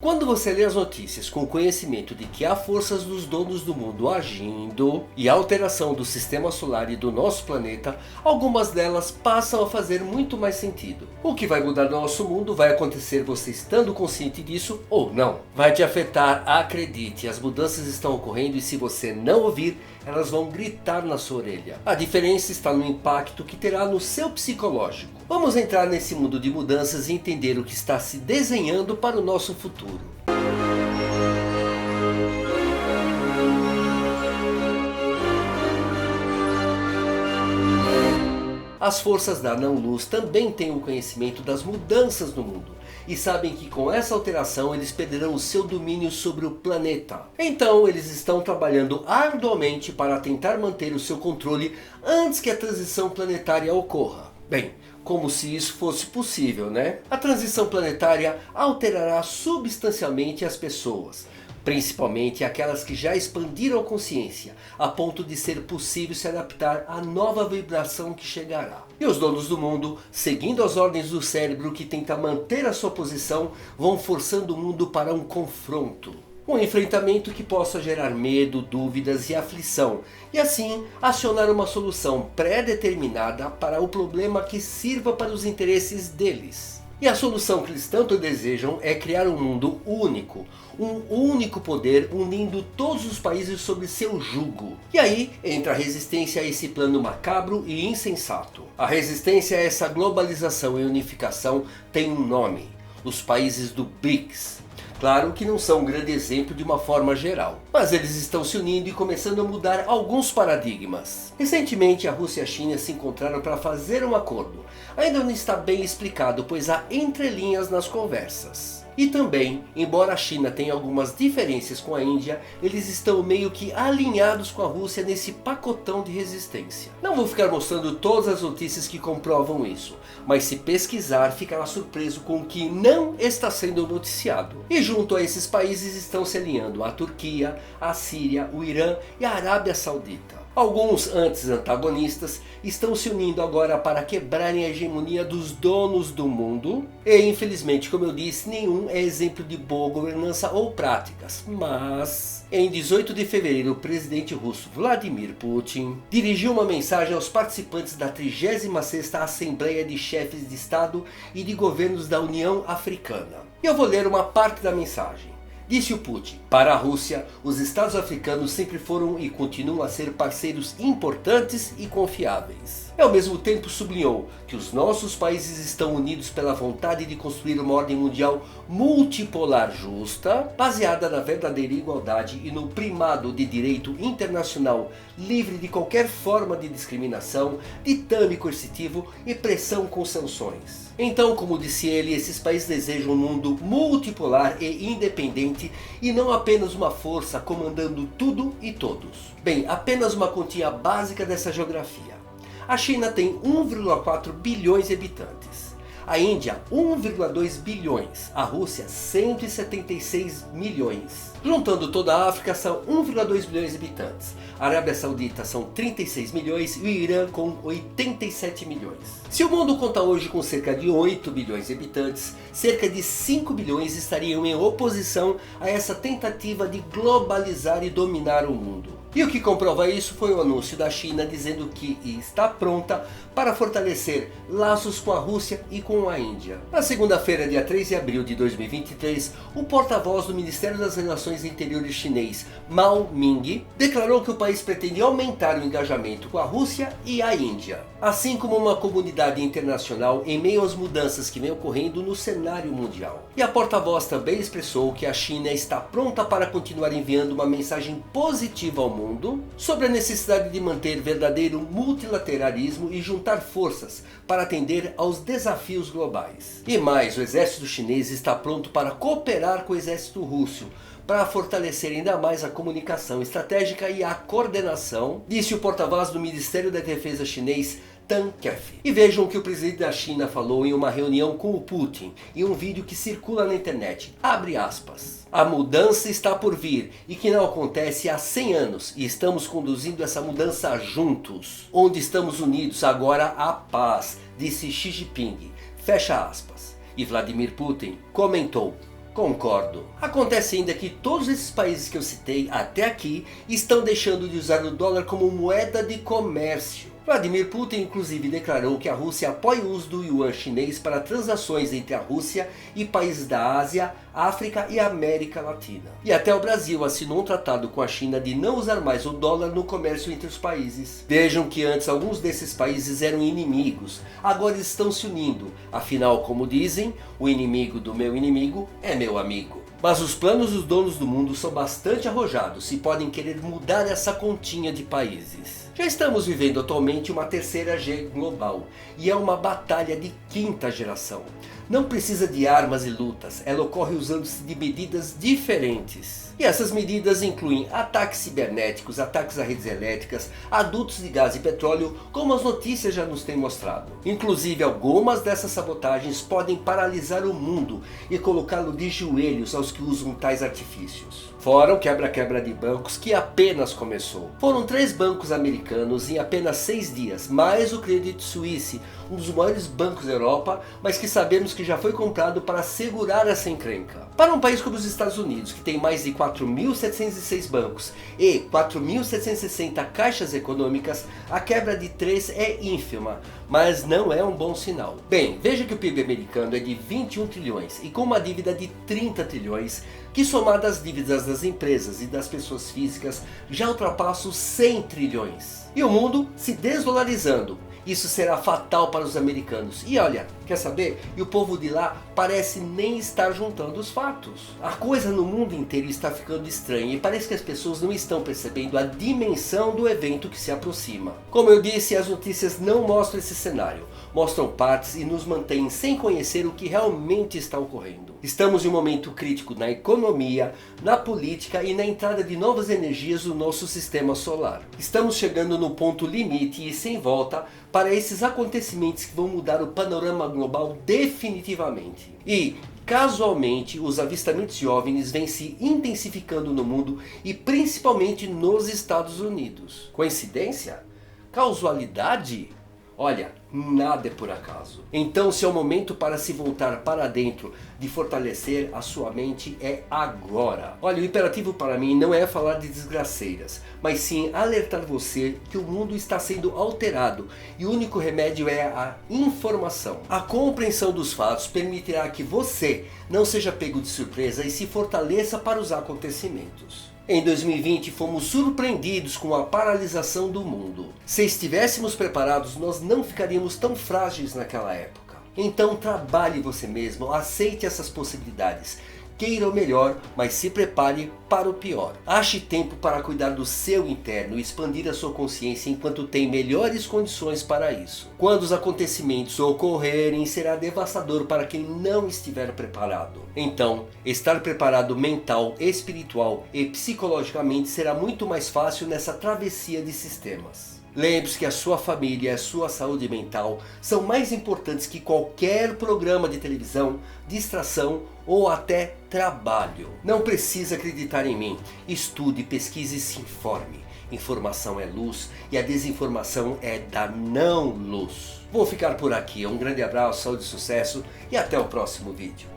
Quando você lê as notícias com o conhecimento de que há forças dos donos do mundo agindo e a alteração do sistema solar e do nosso planeta, algumas delas passam a fazer muito mais sentido. O que vai mudar no nosso mundo vai acontecer você estando consciente disso ou não. Vai te afetar, acredite, as mudanças estão ocorrendo e se você não ouvir, elas vão gritar na sua orelha. A diferença está no impacto que terá no seu psicológico. Vamos entrar nesse mundo de mudanças e entender o que está se desenhando para o nosso futuro. As forças da não-luz também têm o conhecimento das mudanças no mundo e sabem que com essa alteração eles perderão o seu domínio sobre o planeta. Então eles estão trabalhando arduamente para tentar manter o seu controle antes que a transição planetária ocorra. Bem, como se isso fosse possível, né? A transição planetária alterará substancialmente as pessoas, principalmente aquelas que já expandiram a consciência, a ponto de ser possível se adaptar à nova vibração que chegará. E os donos do mundo, seguindo as ordens do cérebro que tenta manter a sua posição, vão forçando o mundo para um confronto. Um enfrentamento que possa gerar medo, dúvidas e aflição, e assim acionar uma solução pré-determinada para o problema que sirva para os interesses deles. E a solução que eles tanto desejam é criar um mundo único, um único poder unindo todos os países sob seu jugo. E aí entra a resistência a esse plano macabro e insensato. A resistência a essa globalização e unificação tem um nome: os países do BRICS. Claro que não são um grande exemplo de uma forma geral, mas eles estão se unindo e começando a mudar alguns paradigmas. Recentemente a Rússia e a China se encontraram para fazer um acordo. Ainda não está bem explicado, pois há entrelinhas nas conversas. E também, embora a China tenha algumas diferenças com a Índia, eles estão meio que alinhados com a Rússia nesse pacotão de resistência. Não vou ficar mostrando todas as notícias que comprovam isso, mas se pesquisar ficará surpreso com o que não está sendo noticiado. E junto a esses países estão se alinhando a Turquia, a Síria, o Irã e a Arábia Saudita. Alguns antes antagonistas estão se unindo agora para quebrarem a hegemonia dos donos do mundo. E infelizmente, como eu disse, nenhum é exemplo de boa governança ou práticas. Mas em 18 de fevereiro, o presidente russo Vladimir Putin dirigiu uma mensagem aos participantes da 36ª Assembleia de Chefes de Estado e de Governos da União Africana. E eu vou ler uma parte da mensagem. Disse o Putin: para a Rússia, os estados africanos sempre foram e continuam a ser parceiros importantes e confiáveis. E ao mesmo tempo sublinhou que os nossos países estão unidos pela vontade de construir uma ordem mundial multipolar justa, baseada na verdadeira igualdade e no primado de direito internacional livre de qualquer forma de discriminação, ditame coercitivo e pressão com sanções. Então, como disse ele, esses países desejam um mundo multipolar e independente e não apenas uma força comandando tudo e todos. Bem, apenas uma continha básica dessa geografia. A China tem 1,4 bilhões de habitantes. A Índia 1,2 bilhões. A Rússia 176 milhões. Juntando toda a África são 1,2 bilhões de habitantes. A Arábia Saudita são 36 milhões e o Irã com 87 milhões. Se o mundo conta hoje com cerca de 8 bilhões de habitantes, cerca de 5 bilhões estariam em oposição a essa tentativa de globalizar e dominar o mundo. E o que comprova isso foi o anúncio da China dizendo que está pronta para fortalecer laços com a Rússia e com a Índia. Na segunda-feira, dia 3 de abril de 2023, o porta-voz do Ministério das Relações Interiores chinês, Mao Ning, declarou que o país pretende aumentar o engajamento com a Rússia e a Índia, assim como uma comunidade internacional em meio às mudanças que vem ocorrendo no cenário mundial. E a porta-voz também expressou que a China está pronta para continuar enviando uma mensagem positiva ao mundo sobre a necessidade de manter verdadeiro multilateralismo e juntar forças para atender aos desafios globais. E mais, o exército chinês está pronto para cooperar com o exército russo para fortalecer ainda mais a comunicação estratégica e a coordenação, disse o porta-voz do Ministério da Defesa chinês, Tang Kefi. E vejam o que o presidente da China falou em uma reunião com o Putin, em um vídeo que circula na internet. Abre aspas. A mudança está por vir e que não acontece há 100 anos e estamos conduzindo essa mudança juntos. Onde estamos unidos agora há paz, disse Xi Jinping. Fecha aspas. E Vladimir Putin comentou: Concordo. Acontece ainda que todos esses países que eu citei até aqui estão deixando de usar o dólar como moeda de comércio. Vladimir Putin inclusive declarou que a Rússia apoia o uso do yuan chinês para transações entre a Rússia e países da Ásia, África e América Latina. E até o Brasil assinou um tratado com a China de não usar mais o dólar no comércio entre os países. Vejam que antes alguns desses países eram inimigos, agora estão se unindo. Afinal, como dizem, o inimigo do meu inimigo é meu amigo. Mas os planos dos donos do mundo são bastante arrojados e podem querer mudar essa continha de países. Já estamos vivendo atualmente uma terceira G global e é uma batalha de quinta geração. Não precisa de armas e lutas, ela ocorre usando-se de medidas diferentes. E essas medidas incluem ataques cibernéticos, ataques a redes elétricas, adultos de gás e petróleo, como as notícias já nos têm mostrado. Inclusive algumas dessas sabotagens podem paralisar o mundo e colocá-lo de joelhos aos que usam tais artifícios. Fora o quebra-quebra de bancos que apenas começou. Foram 3 bancos americanos em apenas 6 dias, mais o Credit Suisse, um dos maiores bancos da Europa, mas que sabemos que já foi comprado para segurar essa encrenca. Para um país como os Estados Unidos, que tem mais de 4.706 bancos e 4.760 caixas econômicas, a quebra de 3 é ínfima, mas não é um bom sinal. Bem, veja que o PIB americano é de 21 trilhões e com uma dívida de 30 trilhões, que somada às dívidas das empresas e das pessoas físicas já ultrapassa os 100 trilhões. E o mundo se desdolarizando. Isso será fatal para os americanos. E olha, quer saber? E o povo de lá parece nem estar juntando os fatos. A coisa no mundo inteiro está ficando estranha e parece que as pessoas não estão percebendo a dimensão do evento que se aproxima. Como eu disse, as notícias não mostram esse cenário. Mostram partes e nos mantêm sem conhecer o que realmente está ocorrendo. Estamos em um momento crítico na economia, na política e na entrada de novas energias no nosso sistema solar. Estamos chegando no ponto limite e sem volta para esses acontecimentos que vão mudar o panorama global definitivamente. E, casualmente, os avistamentos de OVNIs vêm se intensificando no mundo e principalmente nos Estados Unidos. Coincidência? Causalidade? Olha, nada é por acaso. Então, se é o momento para se voltar para dentro, de fortalecer a sua mente, é agora. Olha, o imperativo para mim não é falar de desgraceiras, mas sim alertar você que o mundo está sendo alterado e o único remédio é a informação. A compreensão dos fatos permitirá que você não seja pego de surpresa e se fortaleça para os acontecimentos. Em 2020 fomos surpreendidos com a paralisação do mundo. Se estivéssemos preparados, nós não ficaríamos tão frágeis naquela época. Então trabalhe você mesmo, aceite essas possibilidades. Queira o melhor, mas se prepare para o pior. Ache tempo para cuidar do seu interno e expandir a sua consciência enquanto tem melhores condições para isso. Quando os acontecimentos ocorrerem, será devastador para quem não estiver preparado. Então, estar preparado mental, espiritual e psicologicamente será muito mais fácil nessa travessia de sistemas. Lembre-se que a sua família e a sua saúde mental são mais importantes que qualquer programa de televisão, distração ou até trabalho. Não precisa acreditar em mim. Estude, pesquise e se informe. Informação é luz e a desinformação é da não luz. Vou ficar por aqui. Um grande abraço, saúde e sucesso e até o próximo vídeo.